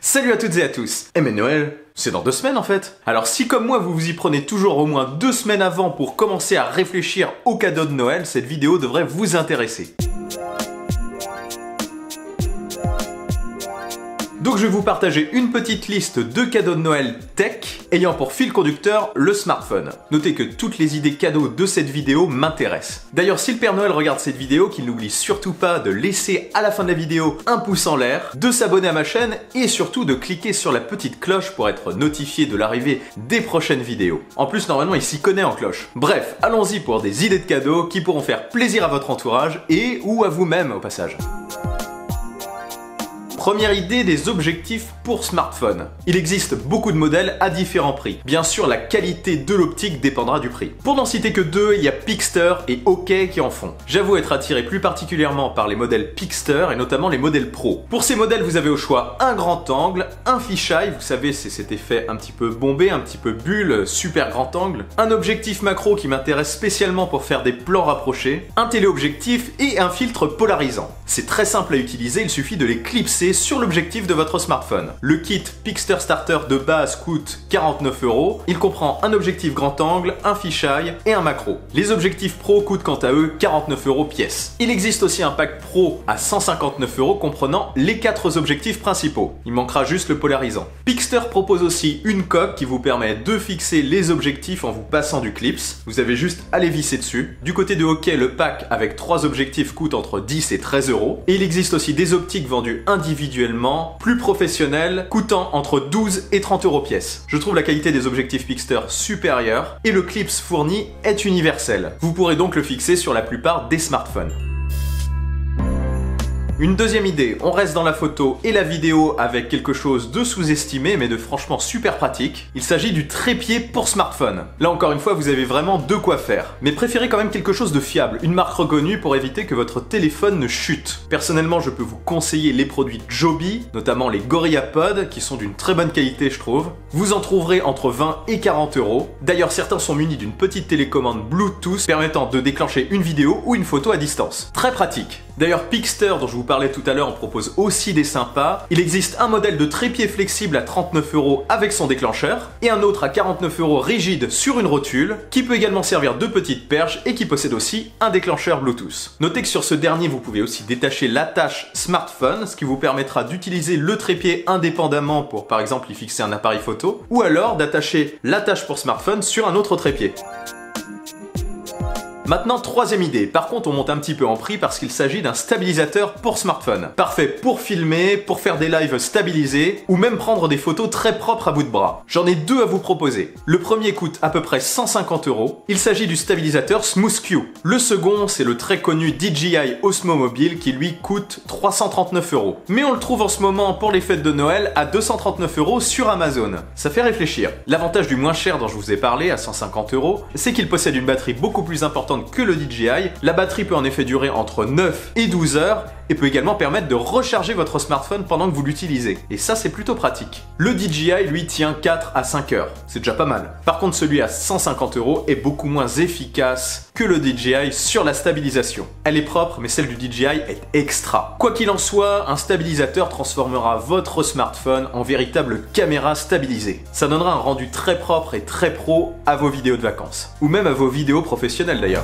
Salut à toutes et à tous. Eh mais Noël, c'est dans 2 semaines en fait. Alors si comme moi vous vous y prenez toujours au moins 2 semaines avant pour commencer à réfléchir aux cadeaux de Noël, cette vidéo devrait vous intéresser. Donc je vais vous partager une petite liste de cadeaux de Noël tech ayant pour fil conducteur le smartphone. Notez que toutes les idées cadeaux de cette vidéo m'intéressent. D'ailleurs si le Père Noël regarde cette vidéo, qu'il n'oublie surtout pas de laisser à la fin de la vidéo un pouce en l'air, de s'abonner à ma chaîne et surtout de cliquer sur la petite cloche pour être notifié de l'arrivée des prochaines vidéos. En plus normalement il s'y connaît en cloche. Bref, allons-y pour des idées de cadeaux qui pourront faire plaisir à votre entourage et ou à vous-même au passage. Première idée, des objectifs pour smartphone. Il existe beaucoup de modèles à différents prix. Bien sûr, la qualité de l'optique dépendra du prix. Pour n'en citer que 2, il y a Pixter et OK qui en font. J'avoue être attiré plus particulièrement par les modèles Pixter et notamment les modèles Pro. Pour ces modèles, vous avez au choix un grand angle, un fisheye, vous savez c'est cet effet un petit peu bombé, un petit peu bulle, super grand angle, un objectif macro qui m'intéresse spécialement pour faire des plans rapprochés, un téléobjectif et un filtre polarisant. C'est très simple à utiliser, il suffit de les clipser sur l'objectif de votre smartphone. Le kit Pixter Starter de base coûte 49 €. Il comprend un objectif grand angle, un fisheye et un macro. Les objectifs pro coûtent quant à eux 49 € pièce. Il existe aussi un pack pro à 159 € comprenant les 4 objectifs principaux. Il manquera juste le polarisant. Pixter propose aussi une coque qui vous permet de fixer les objectifs en vous passant du clips. Vous avez juste à les visser dessus. Du côté de OK, le pack avec 3 objectifs coûte entre 10 et 13 €. Et il existe aussi des optiques vendues individuellement, plus professionnelles, coûtant entre 12 et 30 € pièce. Je trouve la qualité des objectifs Pixter supérieure et le clips fourni est universel. Vous pourrez donc le fixer sur la plupart des smartphones. Une deuxième idée, on reste dans la photo et la vidéo avec quelque chose de sous-estimé mais de franchement super pratique. Il s'agit du trépied pour smartphone. Là encore une fois, vous avez vraiment de quoi faire. Mais préférez quand même quelque chose de fiable, une marque reconnue pour éviter que votre téléphone ne chute. Personnellement, je peux vous conseiller les produits Joby, notamment les GorillaPod, qui sont d'une très bonne qualité je trouve. Vous en trouverez entre 20 et 40 €. D'ailleurs, certains sont munis d'une petite télécommande Bluetooth permettant de déclencher une vidéo ou une photo à distance. Très pratique. D'ailleurs, Pixter, dont je vous parlais tout à l'heure, en propose aussi des sympas. Il existe un modèle de trépied flexible à 39 € avec son déclencheur, et un autre à 49 € rigide sur une rotule, qui peut également servir de petite perche et qui possède aussi un déclencheur Bluetooth. Notez que sur ce dernier, vous pouvez aussi détacher l'attache smartphone, ce qui vous permettra d'utiliser le trépied indépendamment pour par exemple y fixer un appareil photo, ou alors d'attacher l'attache pour smartphone sur un autre trépied. Maintenant, troisième idée. Par contre, on monte un petit peu en prix parce qu'il s'agit d'un stabilisateur pour smartphone. Parfait pour filmer, pour faire des lives stabilisés ou même prendre des photos très propres à bout de bras. J'en ai 2 à vous proposer. Le premier coûte à peu près 150 €. Il s'agit du stabilisateur SmoothQ. Le second, c'est le très connu DJI Osmo Mobile qui lui coûte 339 €. Mais on le trouve en ce moment pour les fêtes de Noël à 239 € sur Amazon. Ça fait réfléchir. L'avantage du moins cher dont je vous ai parlé, à 150 €, c'est qu'il possède une batterie beaucoup plus importante que le DJI. La batterie peut en effet durer entre 9 et 12 heures et peut également permettre de recharger votre smartphone pendant que vous l'utilisez. Et ça, c'est plutôt pratique. Le DJI, lui, tient 4 à 5 heures. C'est déjà pas mal. Par contre, celui à 150 € est beaucoup moins efficace que le DJI sur la stabilisation. Elle est propre, mais celle du DJI est extra. Quoi qu'il en soit, un stabilisateur transformera votre smartphone en véritable caméra stabilisée. Ça donnera un rendu très propre et très pro à vos vidéos de vacances. Ou même à vos vidéos professionnelles d'ailleurs.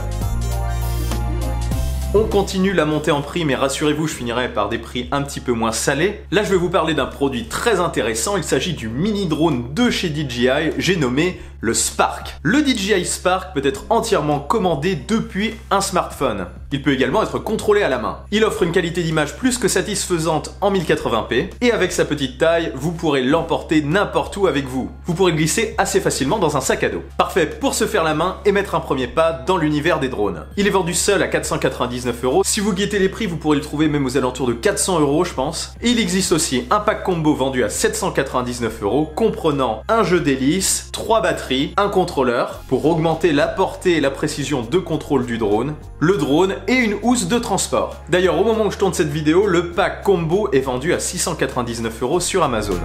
On continue la montée en prix, mais rassurez-vous, je finirai par des prix un petit peu moins salés. Là, je vais vous parler d'un produit très intéressant. Il s'agit du mini drone de chez DJI, j'ai nommé le Spark. Le DJI Spark peut être entièrement commandé depuis un smartphone. Il peut également être contrôlé à la main. Il offre une qualité d'image plus que satisfaisante en 1080p et avec sa petite taille, vous pourrez l'emporter n'importe où avec vous. Vous pourrez le glisser assez facilement dans un sac à dos. Parfait pour se faire la main et mettre un premier pas dans l'univers des drones. Il est vendu seul à 499 €. Si vous guettez les prix, vous pourrez le trouver même aux alentours de 400 € je pense. Et il existe aussi un pack combo vendu à 799 € comprenant un jeu d'hélice, 3 batteries, un contrôleur pour augmenter la portée et la précision de contrôle du drone, le drone et une housse de transport. D'ailleurs, au moment où je tourne cette vidéo, le pack combo est vendu à 699 € sur Amazon.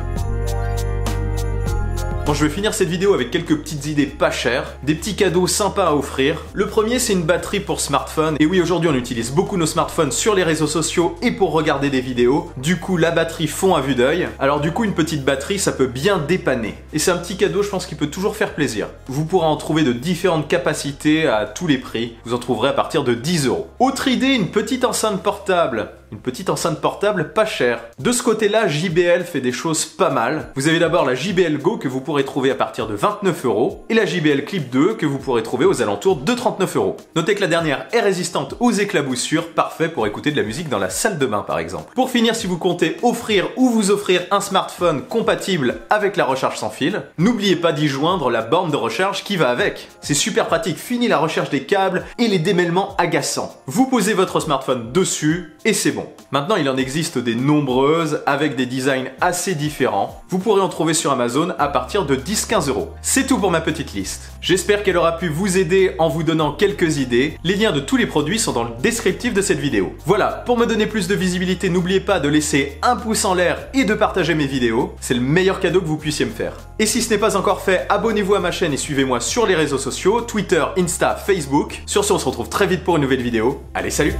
Bon, je vais finir cette vidéo avec quelques petites idées pas chères, des petits cadeaux sympas à offrir. Le premier, c'est une batterie pour smartphone. Et oui, aujourd'hui on utilise beaucoup nos smartphones sur les réseaux sociaux et pour regarder des vidéos. Du coup, la batterie fond à vue d'œil. Alors du coup, une petite batterie, ça peut bien dépanner. Et c'est un petit cadeau, je pense, qui peut toujours faire plaisir. Vous pourrez en trouver de différentes capacités à tous les prix. Vous en trouverez à partir de 10 €. Autre idée, une petite enceinte portable. Une petite enceinte portable pas chère. De ce côté-là, JBL fait des choses pas mal. Vous avez d'abord la JBL Go que vous pourrez trouver à partir de 29 € et la JBL Clip 2 que vous pourrez trouver aux alentours de 39 €. Notez que la dernière est résistante aux éclaboussures, parfait pour écouter de la musique dans la salle de bain par exemple. Pour finir, si vous comptez offrir ou vous offrir un smartphone compatible avec la recharge sans fil, n'oubliez pas d'y joindre la borne de recharge qui va avec. C'est super pratique, fini la recherche des câbles et les démêlements agaçants. Vous posez votre smartphone dessus et c'est bon. Maintenant, il en existe des nombreuses avec des designs assez différents. Vous pourrez en trouver sur Amazon à partir de 10-15 €. C'est tout pour ma petite liste. J'espère qu'elle aura pu vous aider en vous donnant quelques idées. Les liens de tous les produits sont dans le descriptif de cette vidéo. Voilà, pour me donner plus de visibilité, n'oubliez pas de laisser un pouce en l'air et de partager mes vidéos. C'est le meilleur cadeau que vous puissiez me faire. Et si ce n'est pas encore fait, abonnez-vous à ma chaîne et suivez-moi sur les réseaux sociaux, Twitter, Insta, Facebook. Sur ce, on se retrouve très vite pour une nouvelle vidéo. Allez, salut!